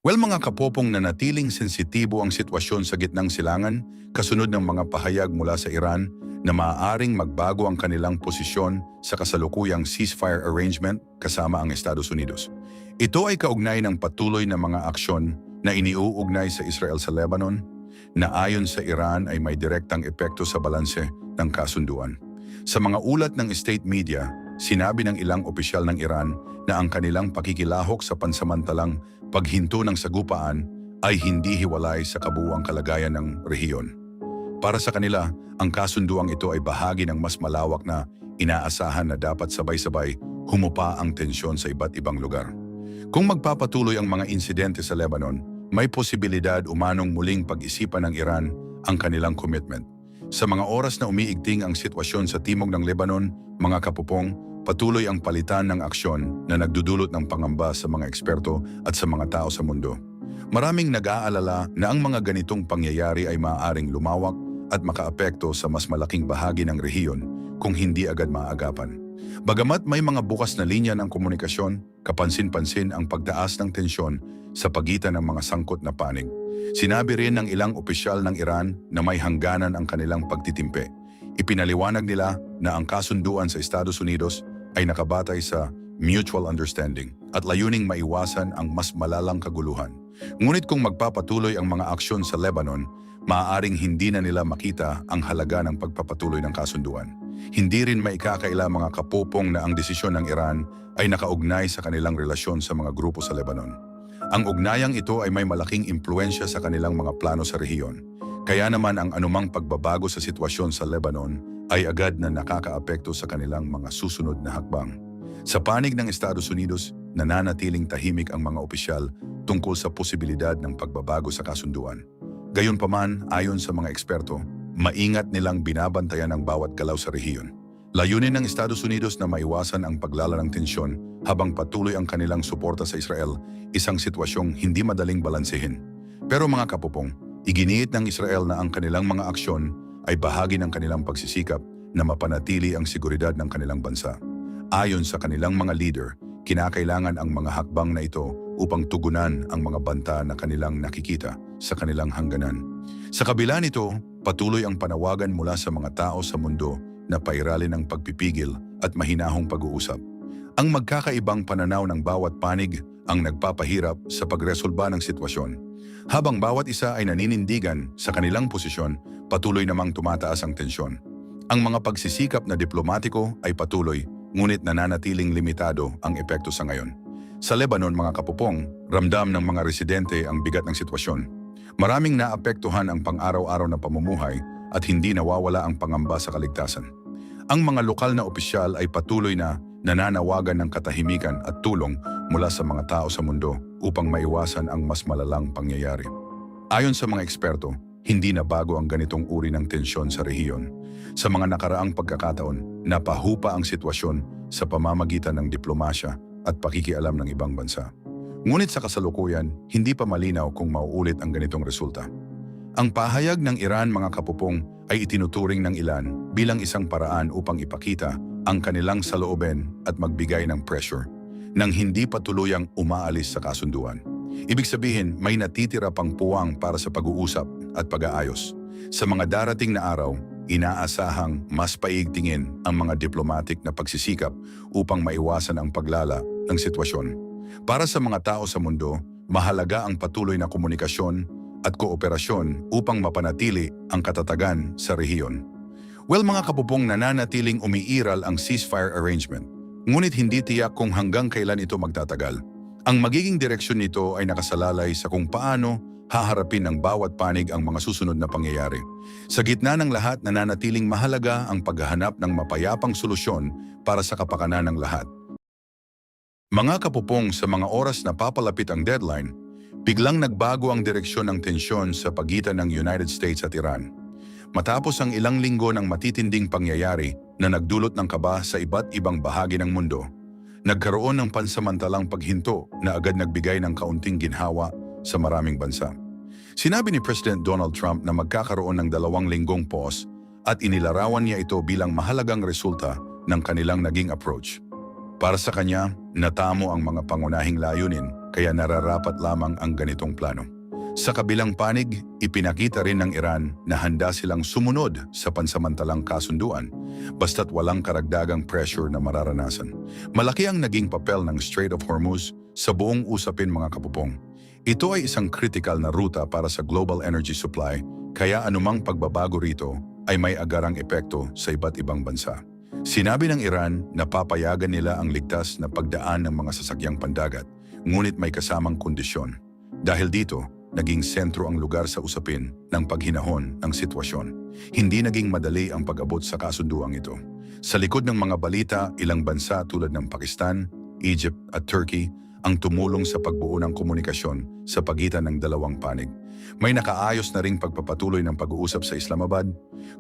Well, mga kapopong, nanatiling sensitibo ang sitwasyon sa gitnang silangan kasunod ng mga pahayag mula sa Iran na maaaring magbago ang kanilang posisyon sa kasalukuyang ceasefire arrangement kasama ang Estados Unidos. Ito ay kaugnay ng patuloy na mga aksyon na iniuugnay sa Israel sa Lebanon na ayon sa Iran ay may direktang epekto sa balanse ng kasunduan. Sa mga ulat ng state media, sinabi ng ilang opisyal ng Iran na ang kanilang pakikilahok sa pansamantalang paghinto ng sagupaan ay hindi hiwalay sa kabuuang kalagayan ng rehiyon. Para sa kanila, ang kasunduang ito ay bahagi ng mas malawak na inaasahan na dapat sabay-sabay humupa ang tensyon sa iba't ibang lugar. Kung magpapatuloy ang mga insidente sa Lebanon, may posibilidad umanong muling pag-isipan ng Iran ang kanilang commitment. Sa mga oras na umiigting ang sitwasyon sa timog ng Lebanon, mga kapupong, patuloy ang palitan ng aksyon na nagdudulot ng pangamba sa mga eksperto at sa mga tao sa mundo. Maraming nag-aalala na ang mga ganitong pangyayari ay maaaring lumawak at makaapekto sa mas malaking bahagi ng rehiyon kung hindi agad maagapan. Bagamat may mga bukas na linya ng komunikasyon, kapansin-pansin ang pagtaas ng tensyon sa pagitan ng mga sangkot na panig. Sinabi rin ng ilang opisyal ng Iran na may hangganan ang kanilang pagtitimpe. Ipinaliwanag nila na ang kasunduan sa Estados Unidos ay nakabatay sa mutual understanding at layuning maiwasan ang mas malalang kaguluhan. Ngunit kung magpapatuloy ang mga aksyon sa Lebanon, maaaring hindi na nila makita ang halaga ng pagpapatuloy ng kasunduan. Hindi rin maikakaila mga kapupong na ang desisyon ng Iran ay nakaugnay sa kanilang relasyon sa mga grupo sa Lebanon. Ang ugnayang ito ay may malaking impluensya sa kanilang mga plano sa rehiyon. Kaya naman ang anumang pagbabago sa sitwasyon sa Lebanon ay agad na nakakaapekto sa kanilang mga susunod na hakbang. Sa panig ng Estados Unidos, nananatiling tahimik ang mga opisyal tungkol sa posibilidad ng pagbabago sa kasunduan. Gayunpaman, ayon sa mga eksperto, maingat nilang binabantayan ang bawat galaw sa rehiyon. Layunin ng Estados Unidos na maiwasan ang paglala ng tensyon habang patuloy ang kanilang suporta sa Israel, isang sitwasyong hindi madaling balansehin. Pero mga kapupong, iginiit ng Israel na ang kanilang mga aksyon ay bahagi ng kanilang pagsisikap na mapanatili ang seguridad ng kanilang bansa. Ayon sa kanilang mga leader, kinakailangan ang mga hakbang na ito upang tugunan ang mga banta na kanilang nakikita sa kanilang hangganan. Sa kabila nito, patuloy ang panawagan mula sa mga tao sa mundo na pairalin ang pagpipigil at mahinahong pag-uusap. Ang magkakaibang pananaw ng bawat panig ang nagpapahirap sa pagresolba ng sitwasyon. Habang bawat isa ay naninindigan sa kanilang posisyon, patuloy namang tumataas ang tensyon. Ang mga pagsisikap na diplomatiko ay patuloy, ngunit nananatiling limitado ang epekto sa ngayon. Sa Lebanon, mga kapupong, ramdam ng mga residente ang bigat ng sitwasyon. Maraming naapektuhan ang pang-araw-araw na pamumuhay at hindi nawawala ang pangamba sa kaligtasan. Ang mga lokal na opisyal ay patuloy na nananawagan ng katahimikan at tulong mula sa mga tao sa mundo upang maiwasan ang mas malalang pangyayari. Ayon sa mga eksperto, hindi na bago ang ganitong uri ng tensyon sa rehiyon. Sa mga nakaraang pagkakataon, napahupa ang sitwasyon sa pamamagitan ng diplomasya at pakikialam ng ibang bansa. Ngunit sa kasalukuyan, hindi pa malinaw kung mauulit ang ganitong resulta. Ang pahayag ng Iran, mga kapupong, ay itinuturing ng ilan bilang isang paraan upang ipakita ang kanilang saloobin at magbigay ng pressure nang hindi pa tuluyang umaalis sa kasunduan. Ibig sabihin, may natitira pang puwang para sa pag-uusap at pag-aayos. Sa mga darating na araw, inaasahang mas paigtingin ang mga diplomatic na pagsisikap upang maiwasan ang paglala ng sitwasyon. Para sa mga tao sa mundo, mahalaga ang patuloy na komunikasyon at kooperasyon upang mapanatili ang katatagan sa rehiyon. Well, mga kapupong, nananatiling umiiral ang ceasefire arrangement, ngunit hindi tiyak kung hanggang kailan ito magtatagal. Ang magiging direksyon nito ay nakasalalay sa kung paano haharapin ng bawat panig ang mga susunod na pangyayari. Sa gitna ng lahat, nananatiling mahalaga ang paghahanap ng mapayapang solusyon para sa kapakanan ng lahat. Mga kapupong, sa mga oras na papalapit ang deadline, biglang nagbago ang direksyon ng tensyon sa pagitan ng United States at Iran. Matapos ang ilang linggo ng matitinding pangyayari na nagdulot ng kaba sa iba't ibang bahagi ng mundo, nagkaroon ng pansamantalang paghinto na agad nagbigay ng kaunting ginhawa sa maraming bansa. Sinabi ni President Donald Trump na magkakaroon ng 2 linggong pause at inilarawan niya ito bilang mahalagang resulta ng kanilang naging approach. Para sa kanya, natamo ang mga pangunahing layunin kaya nararapat lamang ang ganitong plano. Sa kabilang panig, ipinakita rin ng Iran na handa silang sumunod sa pansamantalang kasunduan basta't walang karagdagang pressure na mararanasan. Malaki ang naging papel ng Strait of Hormuz sa buong usapin mga kapupong. Ito ay isang critical na ruta para sa global energy supply kaya anumang pagbabago rito ay may agarang epekto sa iba't ibang bansa. Sinabi ng Iran na papayagan nila ang ligtas na pagdaan ng mga sasakyang pandagat, ngunit may kasamang kondisyon. Dahil dito, naging sentro ang lugar sa usapin ng paghinahon ng sitwasyon. Hindi naging madali ang pag-abot sa kasunduang ito. Sa likod ng mga balita, ilang bansa tulad ng Pakistan, Egypt at Turkey ang tumulong sa pagbuo ng komunikasyon sa pagitan ng dalawang panig. May nakaayos na ring pagpapatuloy ng pag-uusap sa Islamabad,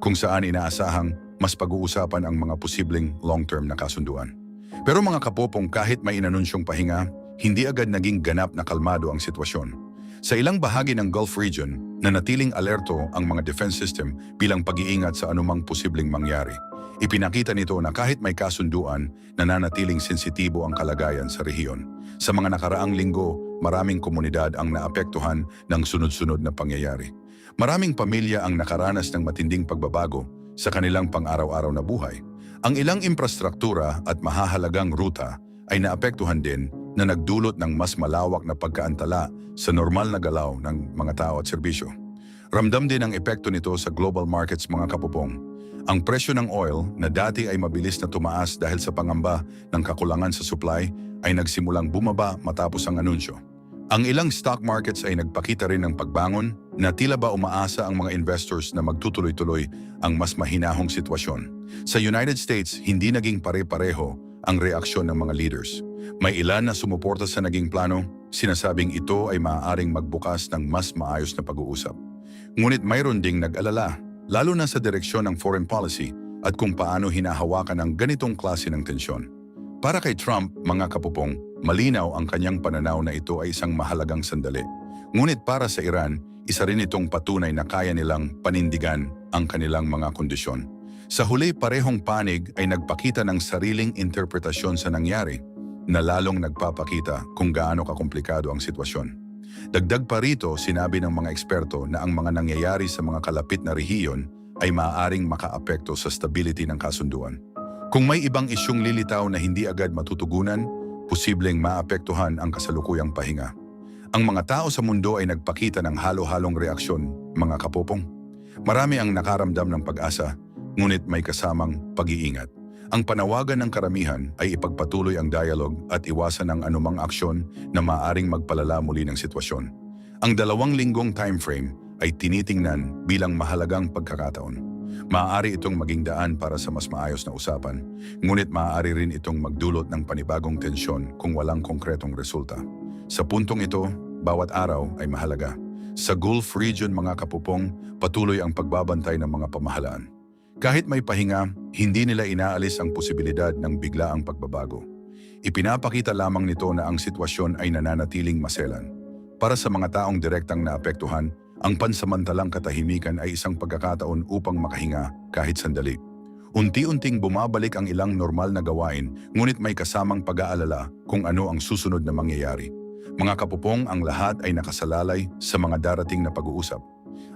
kung saan inaasahang mas pag-uusapan ang mga posibleng long-term na kasunduan. Pero mga kapopong, kahit may inanunsyong pahinga, hindi agad naging ganap na kalmado ang sitwasyon. Sa ilang bahagi ng Gulf region, nanatiling alerto ang mga defense system bilang pag-iingat sa anumang posibleng mangyari. Ipinakita nito na kahit may kasunduan, nananatiling sensitibo ang kalagayan sa rehiyon. Sa mga nakaraang linggo, maraming komunidad ang naapektuhan ng sunod-sunod na pangyayari. Maraming pamilya ang nakaranas ng matinding pagbabago sa kanilang pang-araw-araw na buhay. Ang ilang infrastruktura at mahahalagang ruta ay naapektuhan din na nagdulot ng mas malawak na pagkaantala sa normal na galaw ng mga tao at serbisyo. Ramdam din ang epekto nito sa global markets mga kapupong. Ang presyo ng oil na dati ay mabilis na tumaas dahil sa pangamba ng kakulangan sa supply ay nagsimulang bumaba matapos ang anunsyo. Ang ilang stock markets ay nagpakita rin ng pagbangon na tila ba umaasa ang mga investors na magtutuloy-tuloy ang mas mahinahong sitwasyon. Sa United States, hindi naging pare-pareho ang reaksyon ng mga leaders. May ilan na sumuporta sa naging plano, sinasabing ito ay maaaring magbukas ng mas maayos na pag-uusap. Ngunit mayroon ding nag-alala, lalo na sa direksyon ng foreign policy at kung paano hinahawakan ang ganitong klase ng tensyon. Para kay Trump, mga kapupong, malinaw ang kanyang pananaw na ito ay isang mahalagang sandali. Ngunit para sa Iran, isa rin itong patunay na kaya nilang panindigan ang kanilang mga kondisyon. Sa huli, parehong panig ay nagpakita ng sariling interpretasyon sa nangyari na lalong nagpapakita kung gaano kakomplikado ang sitwasyon. Dagdag pa rito, sinabi ng mga eksperto na ang mga nangyayari sa mga kalapit na rehiyon ay maaaring makaapekto sa stability ng kasunduan. Kung may ibang isyung lilitaw na hindi agad matutugunan, posibleng maapektuhan ang kasalukuyang pahinga. Ang mga tao sa mundo ay nagpakita ng halo-halong reaksyon, mga kapopong. Marami ang nakaramdam ng pag-asa, ngunit may kasamang pag-iingat. Ang panawagan ng karamihan ay ipagpatuloy ang dialogue at iwasan ang anumang aksyon na maaaring magpalala muli ng sitwasyon. Ang 2 linggong timeframe ay tinitingnan bilang mahalagang pagkakataon. Maaari itong maging daan para sa mas maayos na usapan, ngunit maaari rin itong magdulot ng panibagong tensyon kung walang konkretong resulta. Sa puntong ito, bawat araw ay mahalaga. Sa Gulf region mga kapupong, patuloy ang pagbabantay ng mga pamahalaan. Kahit may pahinga, hindi nila inaalis ang posibilidad ng biglaang pagbabago. Ipinapakita lamang nito na ang sitwasyon ay nananatiling maselan. Para sa mga taong direktang naapektuhan, ang pansamantalang katahimikan ay isang pagkakataon upang makahinga kahit sandali. Unti-unting bumabalik ang ilang normal na gawain, ngunit may kasamang pag-aalala kung ano ang susunod na mangyayari. Mga kapupong, ang lahat ay nakasalalay sa mga darating na pag-uusap.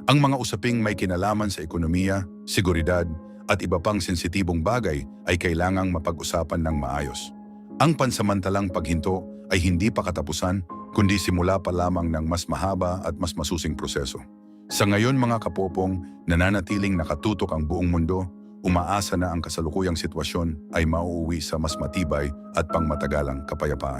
Ang mga usaping may kinalaman sa ekonomiya, seguridad, at iba pang sensitibong bagay ay kailangang mapag-usapan ng maayos. Ang pansamantalang paghinto ay hindi pa katapusan, kundi simula pa lamang ng mas mahaba at mas masusing proseso. Sa ngayon mga kapopong, nananatiling nakatutok ang buong mundo, umaasa na ang kasalukuyang sitwasyon ay mauuwi sa mas matibay at pangmatagalang kapayapaan.